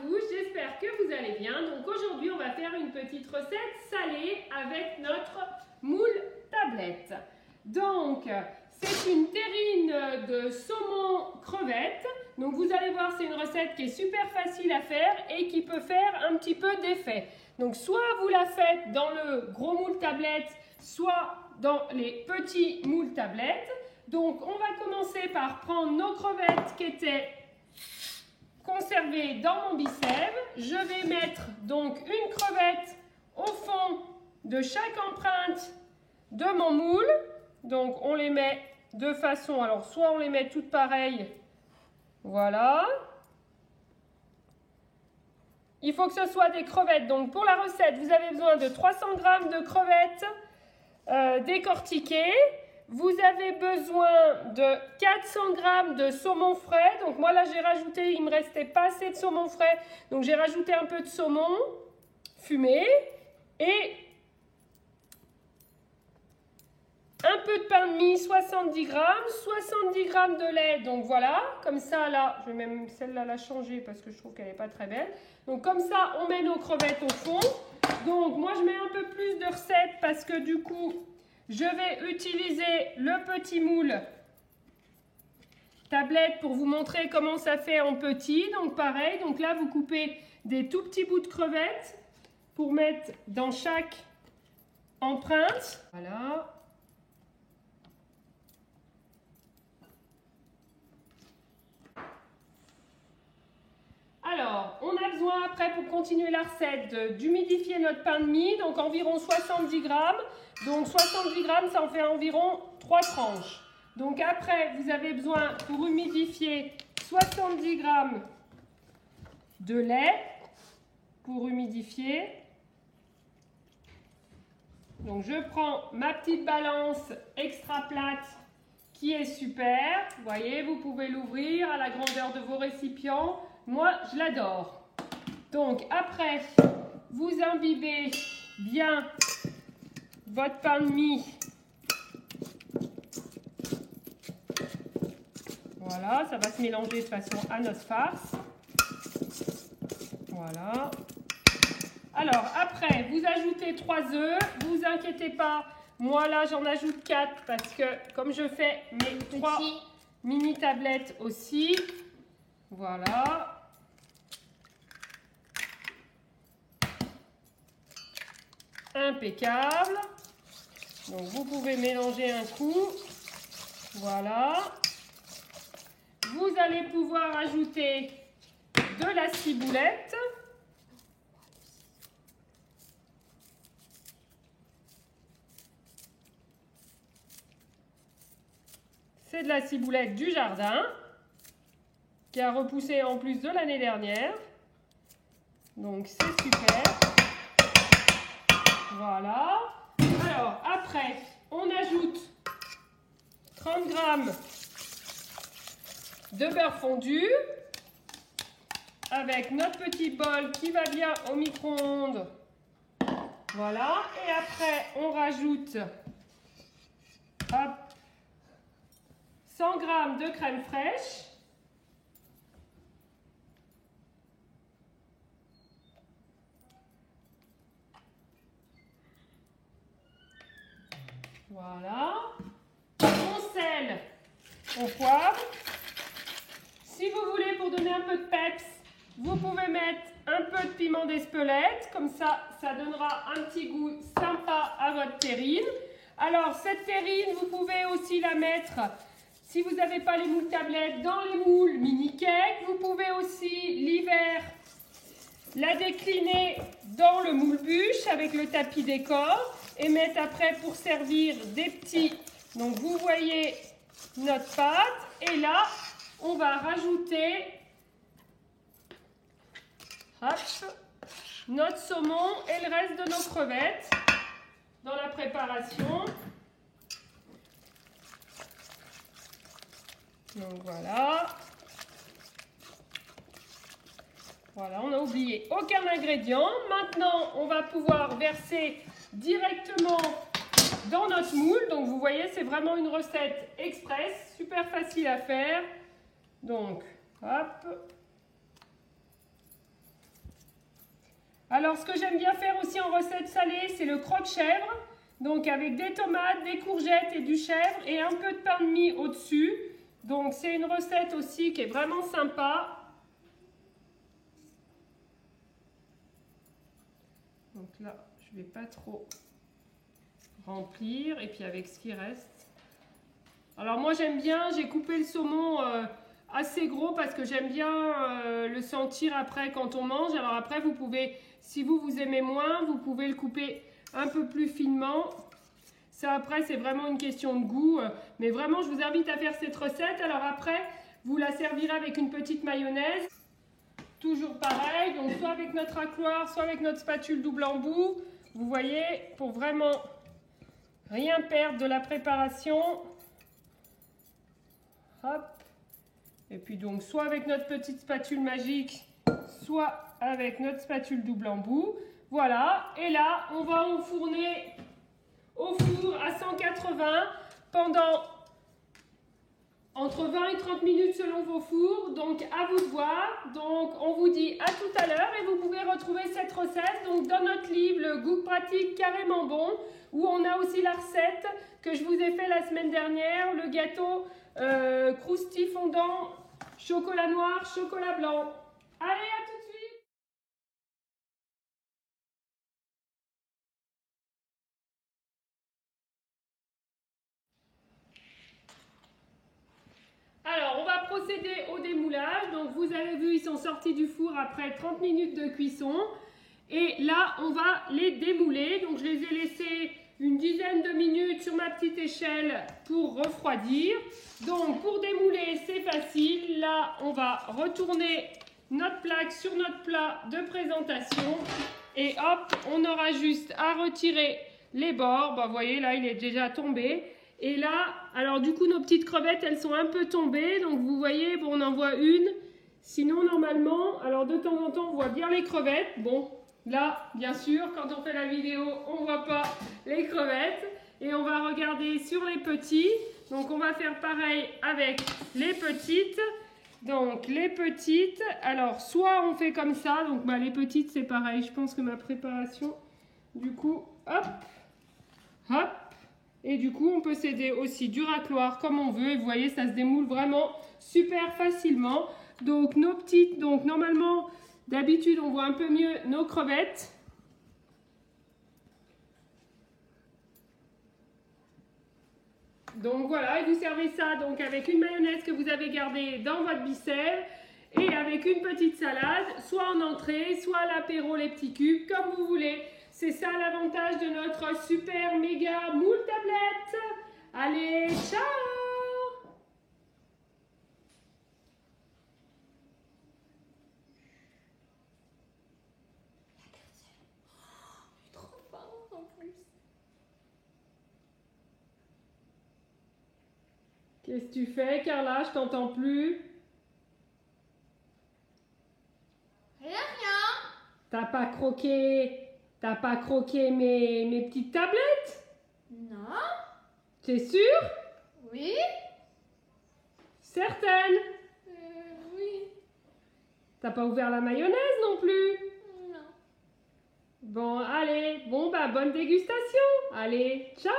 tous, j'espère que vous allez bien. Donc aujourd'hui, on va faire une petite recette salée avec notre moule tablette. Donc, c'est une terrine de saumon crevette. Donc vous allez voir, c'est une recette qui est super facile à faire et qui peut faire un petit peu d'effet. Donc soit vous la faites dans le gros moule tablette, soit dans les petits moules tablettes. Donc on va commencer par prendre nos crevettes qui étaient conservées dans mon bicève. Je vais mettre donc une crevette au fond de chaque empreinte de mon moule. Donc on les met de façon, alors soit on les met toutes pareilles, voilà. Il faut que ce soit des crevettes. Donc pour la recette, vous avez besoin de 300 g de crevettes décortiquées. Vous avez besoin de 400 g de saumon frais. Donc moi là j'ai rajouté, il ne me restait pas assez de saumon frais. Donc j'ai rajouté un peu de saumon fumé et un peu de pain de mie, 70 g, 70 g de lait. Donc voilà, comme ça là, je vais même celle-là la changer parce que je trouve qu'elle n'est pas très belle. Donc comme ça, on met nos crevettes au fond. Donc moi je mets un peu plus de recettes parce que du coup, je vais utiliser le petit moule tablette pour vous montrer comment ça fait en petit. Donc pareil, donc là vous coupez des tout petits bouts de crevettes pour mettre dans chaque empreinte. Voilà. Alors, on a besoin après pour continuer la recette d'humidifier notre pain de mie, donc environ 70 g. Donc 70 g, ça en fait environ 3 tranches. Donc après, vous avez besoin pour humidifier 70 g de lait pour humidifier. Donc je prends ma petite balance extra plate qui est super. Vous voyez, vous pouvez l'ouvrir à la grandeur de vos récipients. Moi, je l'adore. Donc, après, vous imbibez bien votre pain de mie. Voilà, ça va se mélanger de façon à notre farce. Voilà. Alors, après, vous ajoutez 3 œufs. Ne vous inquiétez pas. Moi, là, j'en ajoute 4 parce que, comme je fais mes 3 mini tablettes aussi, voilà. Impeccable. Donc vous pouvez mélanger un coup. Voilà. Vous allez pouvoir ajouter de la ciboulette. C'est de la ciboulette du jardin qui a repoussé en plus de l'année dernière. Donc c'est super. Voilà. Alors après, on ajoute 30 g de beurre fondu avec notre petit bol qui va bien au micro-ondes. Voilà. Et après, on rajoute 100 g de crème fraîche. Voilà. On sel au poivre. Si vous voulez, pour donner un peu de peps, vous pouvez mettre un peu de piment d'Espelette. Comme ça, ça donnera un petit goût sympa à votre terrine. Alors, cette terrine, vous pouvez aussi la mettre, si vous n'avez pas les moules tablettes, dans les moules mini cake. Vous pouvez aussi, l'hiver, la décliner dans le moule bûche avec le tapis décor. Et mettre après pour servir des petits. Donc vous voyez notre pâte. Et là, on va rajouter notre saumon et le reste de nos crevettes dans la préparation. Donc voilà. Voilà, on n'a oublié aucun ingrédient. Maintenant, on va pouvoir verser directement dans notre moule. Donc vous voyez, c'est vraiment une recette express, super facile à faire. Donc, hop. Alors, ce que j'aime bien faire aussi en recette salée, c'est le croque-chèvre. Donc, avec des tomates, des courgettes et du chèvre et un peu de pain de mie au-dessus. Donc, c'est une recette aussi qui est vraiment sympa. Donc là, je ne vais pas trop remplir. Et puis, avec ce qui reste. Alors, moi, j'aime bien, j'ai coupé le saumon assez gros parce que j'aime bien le sentir après quand on mange. Alors après, vous pouvez, si vous aimez moins, vous pouvez le couper un peu plus finement. Ça après, c'est vraiment une question de goût. Mais vraiment, je vous invite à faire cette recette. Alors après, vous la servirez avec une petite mayonnaise. Toujours pareil, donc soit avec notre racloir, soit avec notre spatule double embout. Vous voyez, pour vraiment rien perdre de la préparation. Hop. Et puis donc soit avec notre petite spatule magique, soit avec notre spatule double embout. Voilà, et là on va enfourner au four à 180 pendant entre 20 et 30 minutes selon vos fours. Donc à vous de voir. Donc on vous dit à tout à l'heure et vous pouvez retrouver cette recette donc dans notre livre Le goût pratique carrément bon, où on a aussi la recette que je vous ai fait la semaine dernière, le gâteau croustille fondant, chocolat noir, chocolat blanc. Allez, à tout de suite! Alors, on va procéder au démoulage. Donc, vous avez vu, ils sont sortis du four après 30 minutes de cuisson. Et là, on va les démouler. Donc, je les ai laissés une dizaine de minutes sur ma petite échelle pour refroidir. Donc, pour démouler, c'est facile. Là, on va retourner notre plaque sur notre plat de présentation. Et hop, on aura juste à retirer les bords. Bah, vous voyez, là, il est déjà tombé. Et là, alors du coup, nos petites crevettes, elles sont un peu tombées. Donc, vous voyez, bon, on en voit une. Sinon, normalement, alors de temps en temps, on voit bien les crevettes. Bon, là, bien sûr, quand on fait la vidéo, on ne voit pas les crevettes. Et on va regarder sur les petits. Donc, on va faire pareil avec les petites. Donc, les petites, alors, soit on fait comme ça. Donc, bah, les petites, c'est pareil. Je pense que ma préparation, du coup, hop, hop. Et du coup, on peut s'aider aussi du racloir comme on veut. Et vous voyez, ça se démoule vraiment super facilement. Donc, nos petites, donc normalement, d'habitude, on voit un peu mieux nos crevettes. Donc voilà, et vous servez ça donc avec une mayonnaise que vous avez gardée dans votre bicelle et avec une petite salade, soit en entrée, soit à l'apéro, les petits cubes, comme vous voulez. C'est ça l'avantage de notre super méga moule tablette. Allez, ciao! Trop fort en plus. Qu'est-ce que tu fais, Carla? Je t'entends plus. Rien. T'as pas croqué mes petites tablettes? Non. T'es sûre? Oui. Certaine? Oui. T'as pas ouvert la mayonnaise non plus? Non. Bon, allez, bon bah bonne dégustation. Allez, ciao!